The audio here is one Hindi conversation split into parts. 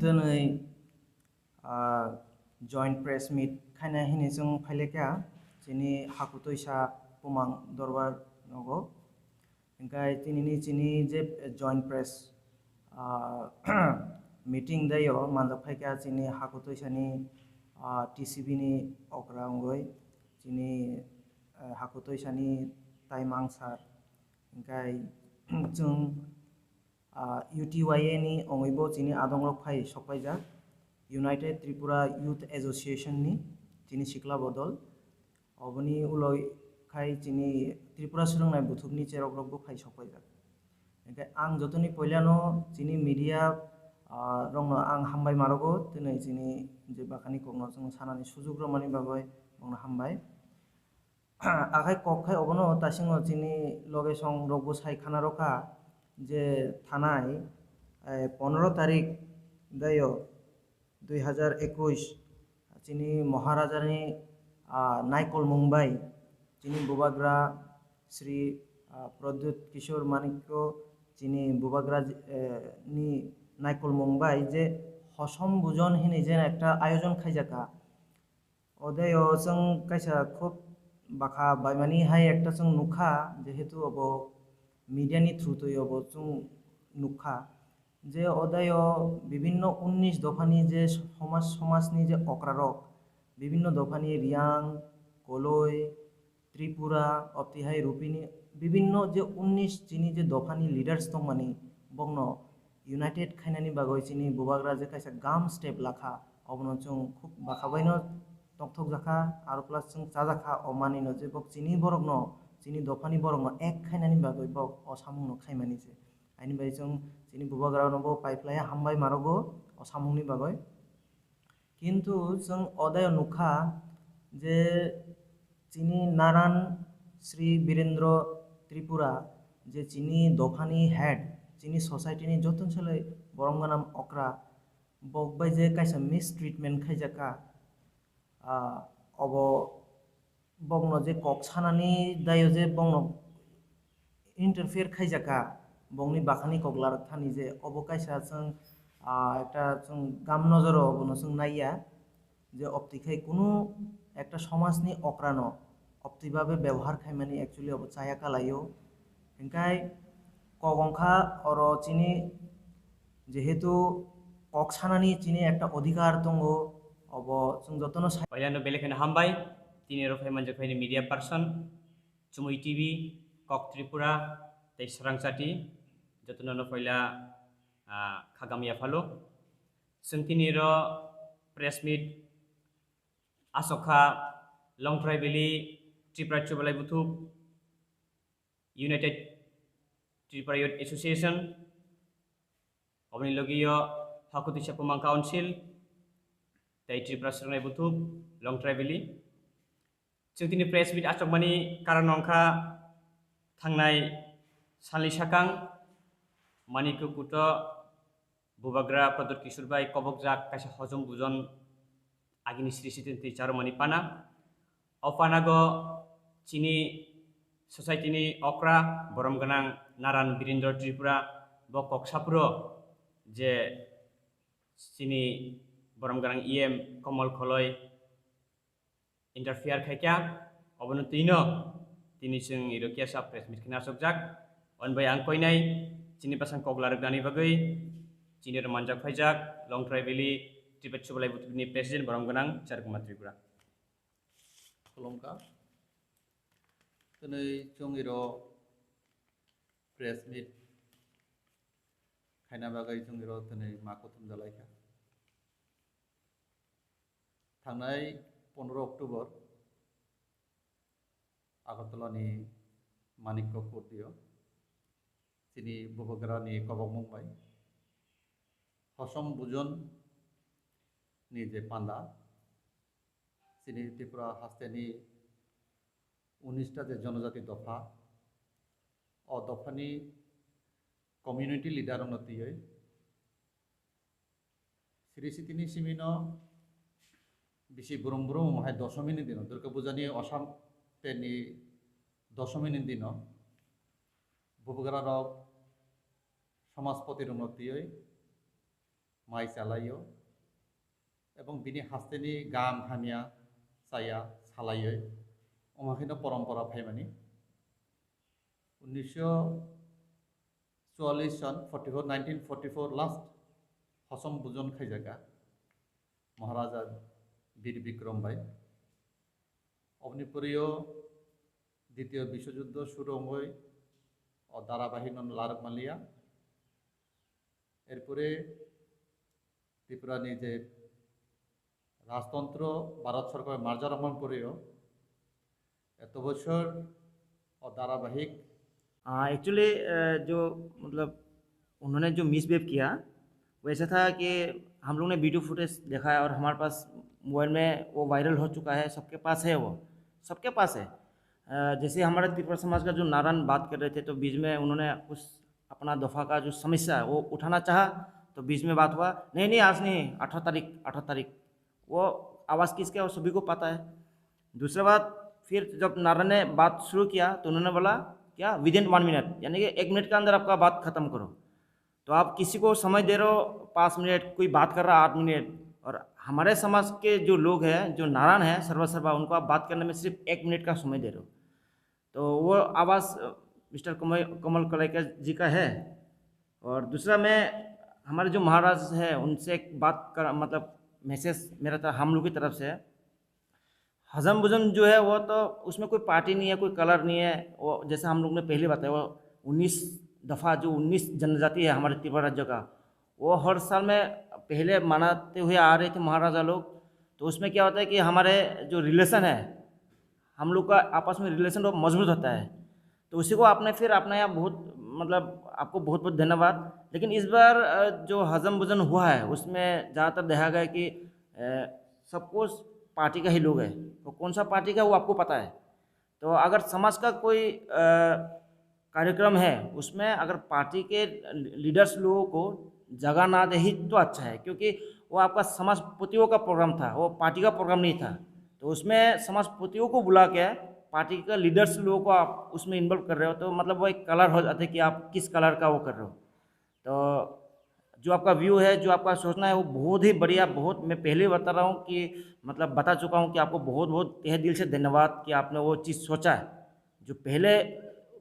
दिनै जॉइंट प्रेस मीट खाना हिनी जों फाइलेका जिनि हाकुतैसा पुमां दरबार नगो ओमफ्राय दिनैनि जिनि जे जॉइंट प्रेस मीटिंग दायो मानजाब फाइका जिनि हाकुतैसानि टीसीबी नि अग्रांगै जिनि हाकुतैसानि टाइमां सार ओमफ्राय जों UTYA नि अंगैबो जिनि आदंरक फाइ सफाइजा यूनाइटेड त्रिपुरा यूथ एसोसिएशन नि जिनि सिख्ला बदल अबनि उलय खाय जिनि त्रिपुरा सोलोंनाय बुथुमनि चेरकरकबो फाइ सफाइजा ओमफ्राय आं जतनि पहिलानो जिनि मीडिया रंनो आं हामबाय मारगो दिनै जिनि जे बाखानि कगनो जों सानानि सुजुग रमानि बागै बुंनो हामबाय आखाय कखाय अबनो तासिङो जिनि लगे सं रगबो साइ खाना रखा जे थानाय 15 तारिख दायो 2021 जिनि महाराजानि नायकल मुंबाई जिनि बुबाग्रा श्री प्रद्युत किशोर मानिक्य जिनि बुबाग्रा नि नायकल मुंबाई जे हसम बुजन हिनि जेन एकटा आयोजन खाइजाका अदायो जों काइसा खुब बाखा बायमानि हाय एकटा जों नुखा जेहेतु अब मीडिया नि थ्रु तो अब जों नुखा जे अदायो विभिन्न 19 दफानि जे समाजनि जे अक्रारक विभिन्न दफानि रियां कलय त्रिपुरा अतिहाय रूपिनी विभिन्न जे 19 जिनि जे दफानि लीडर्स दं माने बंनो यूनाइटेड खाइनानि बागै जिनि बुबाग्रा जे काइसा गाम स्टेप लाखा अबनो जों खुब बाखाबायनो टकटक जाखा आरो प्लस जों जाजाखा अमानिनो जे बक जिनि बरगनो जिनि दफानि बरगनो एक खाइनानि बागै बक असामुंनो खाइमानि जे आइनि बाय जों जिनि बुबाग्रा नबो पाइपलाय हामबाय मारगो असामुंनि बागै किन्तु जों अदाय नुखा जे जिनि नारायण श्री वीरेंद्र त्रिपुरा जे जिनि दफानि हेड जिनि सोसाइटीनि जतन सोलै बरंगानाम अक्रा बक बाय जे काइसा मिस ट्रिटमेंट खाइजाका अब बंनो जे कक्सानानि दायो जे बंनो इंटरफेयर खाइजाका बंनि बाखानि कगलार थानि जे अब काइसा जों একটা जों गाम नजर अबनो जों नाइया जे अप्तिखाय कुनु একটা समाजनि अक्रानो अप्तिबाबे व्यवहार खाइमानि एक्चुअली अब चाया कालायो ओंखाय कगंखा और चिनि जेहेतु कक्सानानि चिनि একটা अधिकार दंगो अब जों जतनो पहिलानो बेलेखायनो हामबाय तिनी रफाय मनजफायनि मीडिया पर्सन चुमुई टीवी कक त्रिपुरा तै सरांसाटी जतनो पहिला खागामिया फालो जों तिनी र प्रेस मीट आसखा लं ट्राइबेली त्रिपुरा चुबलाय बुथुब यूनाइटेड त्रिपुरा यूथ एसोसिएशन अबनि लगियो हाकुतिसा पुमां काउंसिल तै त्रिपुरा सोलोंनाय बुथुब लं ट्राइबेली जों दिनै प्रेस मीट आचकमानि कारण अंखा थांनाय सानलि साकां मानिकु कुट बुबाग्रा प्रदुत किशोर बाई कबक जाक काइसा हजम बुजन आगिनि श्री सिति चारमानि पाना अपानागो चिनि सोसाइटीनि अक्रा बरम गनां नारायण वीरेंद्र त्रिपुरा ब कक्सापुरो जे चिनि बरम गनां EM कमल खलय इंटरफेयर खाइका अबनो तिनो तिनि जों इरोकिया सा प्रेस मीट खना सकजाक अनबाय आं कोइनाय चिनि पासां कगलारक दानि बागै चिनि र मानजाक फाइजाक लं ट्राइबेली त्रिपुरा चुबलाय बुथुबनि प्रेसिडेंट बरम गनां चारकुमा त्रिपुरा खुलुमका दिनै जों इरो प्रेस मीट खायना बागै जों इरो दिनै माखौ थुमजालायखा थांनाय 15 अक्टोबर आगरतलानि मानिक्य कोर्टियो जिनि बुबाग्रानि कबक मुंबाई हसम बुजन नि जे पांदा जिनि त्रिपुरा हास्तेनि 19टा जे जनजाति दफा अ दफानि कम्युनिटी लीडर उन्नतियै श्री सितिनि सिमिनो बिसि बुरुम बुरुम हाय दशमीनि दिन दुर्गा पूजानि असम तेनि दशमीनि दिन बुबुग्रा रक समाजपतिर उन्नतियै माइ चालायो एवं बिनि हास्तेनि गाम हामिया साया सालायो अमाखिनो परम्परा फाइमानि 1944 सन 1944 लास्ट हसम बुजन खाइजागा महाराजा वीर विक्रम भाई अग्निपुरियो द्वितीय विश्वयुद्ध शुरू हई और धाराबाहिक लारक मालिया एरपरे त्रिपुरानी जे राजतंत्र भारत सरकार मार्जारमान करियो एत बছর और धारावाहिक एक्चुअली जो मतलब उन्होंने जो मिसबिहेव किया वो ऐसा था कि हम लोग ने वीडियो फुटेज देखा है और हमारे पास मोबाइल में वो वायरल हो चुका है, सबके पास है, वो सबके पास है। जैसे हमारे त्रिपुरा समाज का जो नारायण बात कर रहे थे तो बीच में उन्होंने उस अपना दफ़ा का जो समस्या है वो उठाना चाहा तो बीच में बात हुआ नहीं आज नहीं 18 तारीख वो आवाज़ किसके वो सभी को पता है। दूसरा बात फिर जब नारायण ने बात शुरू किया तो उन्होंने बोला क्या विदिन 1 मिनट यानी कि 1 मिनट के अंदर आपका बात ख़त्म करो। तो आप किसी को समय दे रहे हो 5 मिनट, कोई बात कर रहा 8 मिनट। और हमारे समाज के जो लोग हैं जो नारायण हैं सर्वा उनको आप बात करने में सिर्फ 1 मिनट का समय दे रहे हो। तो वो आवाज़ मिस्टर कमल कलेकर जी का है। और दूसरा मैं हमारे जो महाराज है उनसे एक बात कर मतलब मैसेज मेरा तरफ हम लोग की तरफ से हजम बुजम जो है वो तो उसमें कोई पार्टी नहीं है, कोई कलर नहीं है। वो जैसे हम लोग ने पहले बताया वो 19 दफ़ा जो 19 जनजाति है हमारे त्रिपुरा राज्य का वो हर साल में पहले मनाते हुए आ रहे थे महाराजा लोग। तो उसमें क्या होता है कि हमारे जो रिलेशन है हम लोग का आपस में रिलेशन तो मजबूत होता है। तो उसी को आपने फिर अपनाया, बहुत मतलब आपको बहुत बहुत धन्यवाद। लेकिन इस बार जो हजम बुजन हुआ है उसमें ज़्यादातर देखा गया कि सबको पार्टी का ही लोग है, तो कौन सा पार्टी का वो आपको पता है। तो अगर समाज का कोई कार्यक्रम है उसमें अगर पार्टी के लीडर्स लोगों को जगह ना दे ही तो अच्छा है, क्योंकि वो आपका समाजपतियों का प्रोग्राम था, वो पार्टी का प्रोग्राम नहीं था। तो उसमें समाजपतियों को बुला के पार्टी का लीडर्स लोगों को आप उसमें इन्वॉल्व कर रहे हो तो मतलब वो एक कलर हो जाता है कि आप किस कलर का वो कर रहे हो। तो जो आपका व्यू है, जो आपका सोचना है वो बहुत ही बढ़िया, बहुत मैं पहले बता रहा हूँ कि मतलब बता चुका हूँ कि आपको बहुत बहुत तहे दिल से धन्यवाद कि आपने वो चीज़ सोचा है जो पहले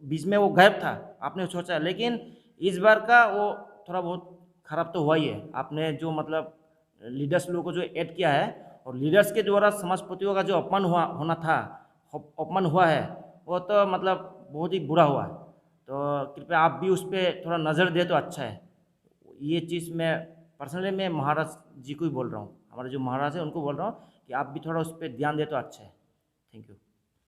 बीच में वो गायब था, आपने सोचा है। लेकिन इस बार का वो थोड़ा बहुत ख़राब तो हुआ ही है। आपने जो मतलब लीडर्स लोगों को जो ऐड किया है और लीडर्स के द्वारा समाजपतियों का जो अपमान हुआ है वो तो मतलब बहुत ही बुरा हुआ है। तो कृपया आप भी उस पर थोड़ा नज़र दे तो अच्छा है। ये चीज़ मैं पर्सनली मैं महाराज जी को ही बोल रहा हूँ, हमारे जो महाराज हैं उनको बोल रहा हूँ कि आप भी थोड़ा उस पर ध्यान दे तो अच्छा है। Thank you.